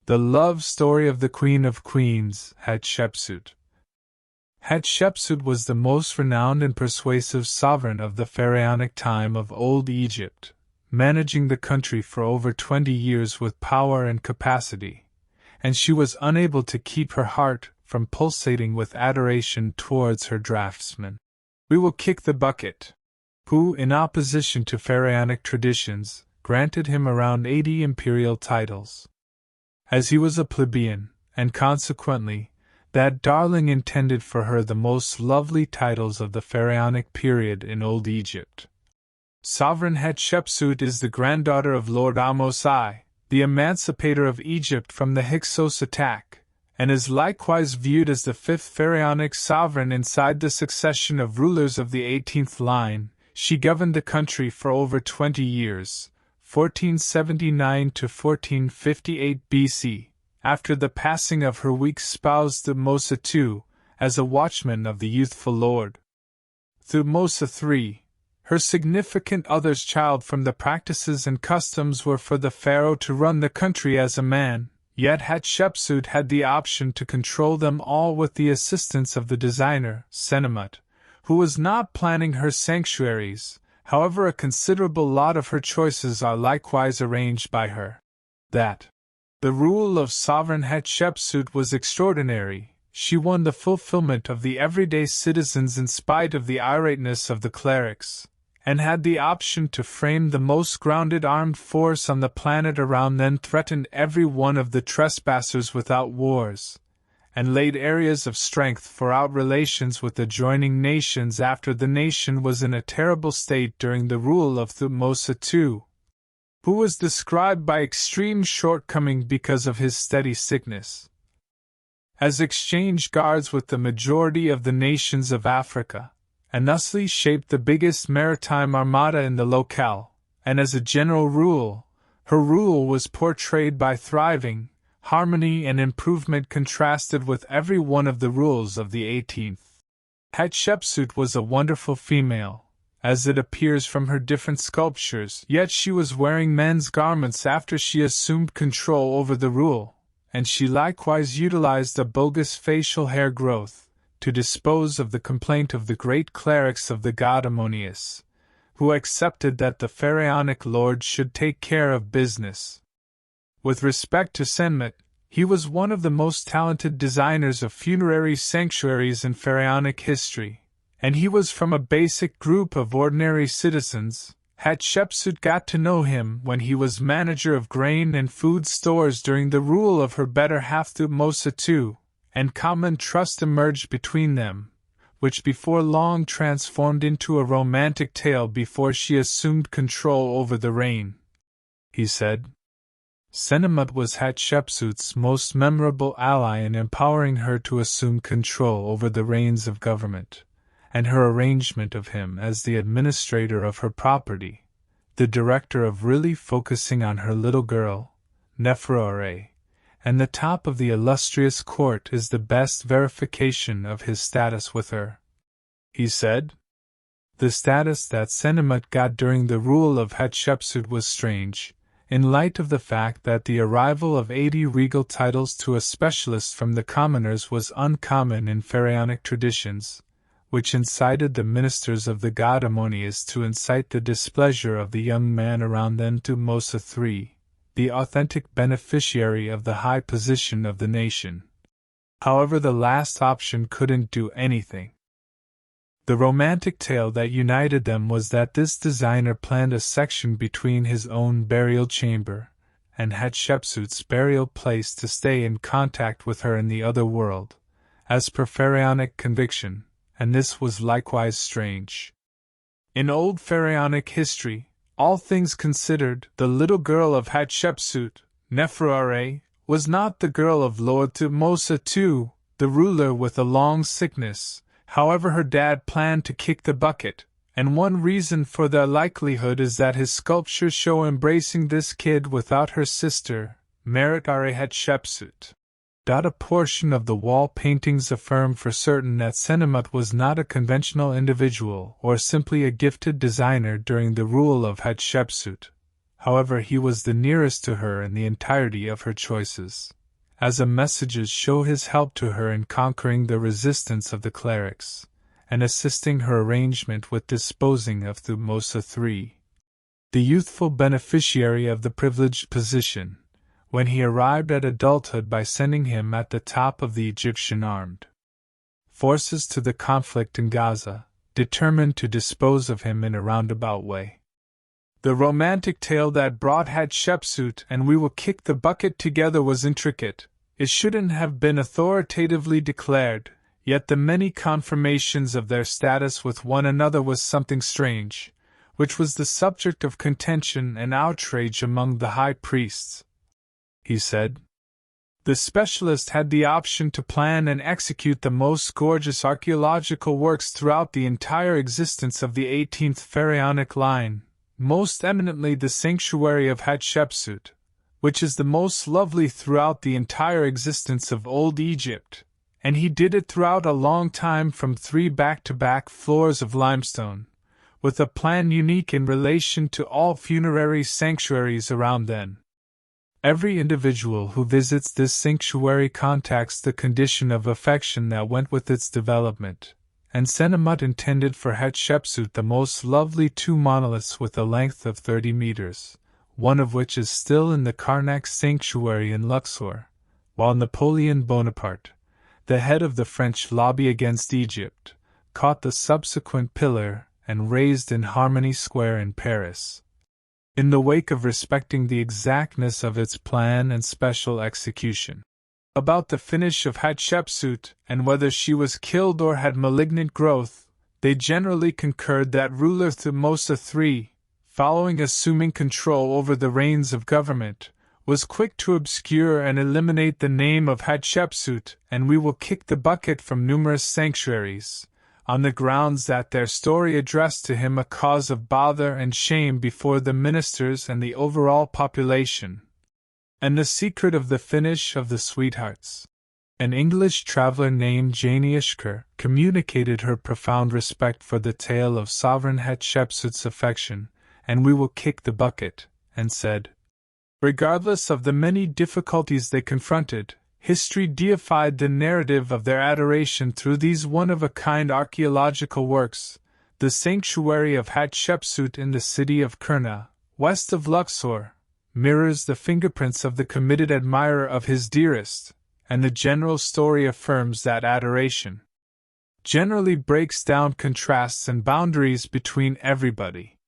The love story of the Queen of Queens, Hatshepsut. Hatshepsut was the most renowned and persuasive sovereign of the Pharaonic time of Old Egypt, managing the country for over 20 years with power and capacity, and she was unable to keep her heart from pulsating with adoration towards her draftsman. We will kick the bucket, who, in opposition to Pharaonic traditions, granted him around 80 imperial titles. As he was a plebeian, and consequently, that darling intended for her the most lovely titles of the Pharaonic period in Old Egypt. Sovereign Hatshepsut is the granddaughter of Lord Ahmose I, the emancipator of Egypt from the Hyksos attack, and is likewise viewed as the fifth pharaonic sovereign inside the succession of rulers of the 18th line. She governed the country for over 20 years, 1479 to 1458 BC, after the passing of her weak spouse Thutmose II, as a watchman of the youthful Lord Thutmose III. Her significant other's child from the practices and customs were for the pharaoh to run the country as a man, yet Hatshepsut had the option to control them all with the assistance of the designer, sennemut, who was not planning her sanctuaries. However, a considerable lot of her choices are likewise arranged by her. That the rule of sovereign Hatshepsut was extraordinary. She won the fulfillment of the everyday citizens in spite of the irateness of the clerics, and had the option to frame the most grounded armed force on the planet around them, threatened every one of the trespassers without wars, and laid areas of strength for out relations with adjoining nations after the nation was in a terrible state during the rule of Thutmose II, who was described by extreme shortcoming because of his steady sickness, as exchange guards with the majority of the nations of Africa, and thusly shaped the biggest maritime armada in the locale, and as a general rule, her rule was portrayed by thriving, harmony and improvement contrasted with every one of the rules of the 18th. Hatshepsut was a wonderful female, as it appears from her different sculptures, yet she was wearing men's garments after she assumed control over the rule, and she likewise utilized a bogus facial hair growth to dispose of the complaint of the great clerics of the god Ammonius, who accepted that the pharaonic lord should take care of business. With respect to sennemut, he was one of the most talented designers of funerary sanctuaries in pharaonic history, and he was from a basic group of ordinary citizens. Hatshepsut got to know him when he was manager of grain and food stores during the rule of her better half Thutmose II, and common trust emerged between them, which before long transformed into a romantic tale before she assumed control over the reign. He said, sennemut was Hatshepsut's most memorable ally in empowering her to assume control over the reins of government, and her arrangement of him as the administrator of her property, the director of really focusing on her little girl, Nephroare, and the top of the illustrious court is the best verification of his status with her. He said, the status that sennemut got during the rule of Hatshepsut was strange, in light of the fact that the arrival of 80 regal titles to a specialist from the commoners was uncommon in pharaonic traditions, which incited the ministers of the god Ammonius to incite the displeasure of the young man around them Thutmose III, the authentic beneficiary of the high position of the nation. However, the last option couldn't do anything. The romantic tale that united them was that this designer planned a section between his own burial chamber and Hatshepsut's burial place to stay in contact with her in the other world, as per pharaonic conviction, and this was likewise strange. In old pharaonic history, all things considered, the little girl of Hatshepsut, Nephroare, was not the girl of Lord Thutmose II, the ruler with a long sickness. However, her dad planned to kick the bucket, and one reason for their likelihood is that his sculptures show embracing this kid without her sister, Meritare Hatshepsut. A portion of the wall paintings affirm for certain that sennemut was not a conventional individual or simply a gifted designer during the rule of Hatshepsut. However, he was the nearest to her in the entirety of her choices, as a messenger show his help to her in conquering the resistance of the clerics, and assisting her arrangement with disposing of Thutmose III, the youthful beneficiary of the privileged position, when he arrived at adulthood by sending him at the top of the Egyptian armed forces to the conflict in Gaza, determined to dispose of him in a roundabout way. The romantic tale that brought Hatshepsut and We Will Kick the Bucket together was intricate. It shouldn't have been authoritatively declared, yet the many confirmations of their status with one another was something strange, which was the subject of contention and outrage among the high priests. He said, the specialist had the option to plan and execute the most gorgeous archaeological works throughout the entire existence of the 18th Pharaonic line, most eminently the sanctuary of Hatshepsut, which is the most lovely throughout the entire existence of Old Egypt, and he did it throughout a long time from 3 back-to-back floors of limestone, with a plan unique in relation to all funerary sanctuaries around then. Every individual who visits this sanctuary contacts the condition of affection that went with its development, and sennemut intended for Hatshepsut the most lovely 2 monoliths with a length of 30 meters, one of which is still in the Karnak sanctuary in Luxor, while Napoleon Bonaparte, the head of the French lobby against Egypt, caught the subsequent pillar and raised in Harmony Square in Paris, in the wake of respecting the exactness of its plan and special execution. About the finish of Hatshepsut and whether she was killed or had malignant growth, they generally concurred that ruler Thutmose III, following assuming control over the reins of government, was quick to obscure and eliminate the name of Hatshepsut and We Will Kick the Bucket from numerous sanctuaries, on the grounds that their story addressed to him a cause of bother and shame before the ministers and the overall population. And the secret of the finish of the Sweethearts. An English traveler named Jane Ishker communicated her profound respect for the tale of sovereign Hatshepsut's affection, and We Will Kick the Bucket, and said, regardless of the many difficulties they confronted, history deified the narrative of their adoration through these one-of-a-kind archaeological works. The sanctuary of Hatshepsut in the city of Kurna, west of Luxor, mirrors the fingerprints of the committed admirer of his dearest, and the general story affirms that adoration generally breaks down contrasts and boundaries between everybody.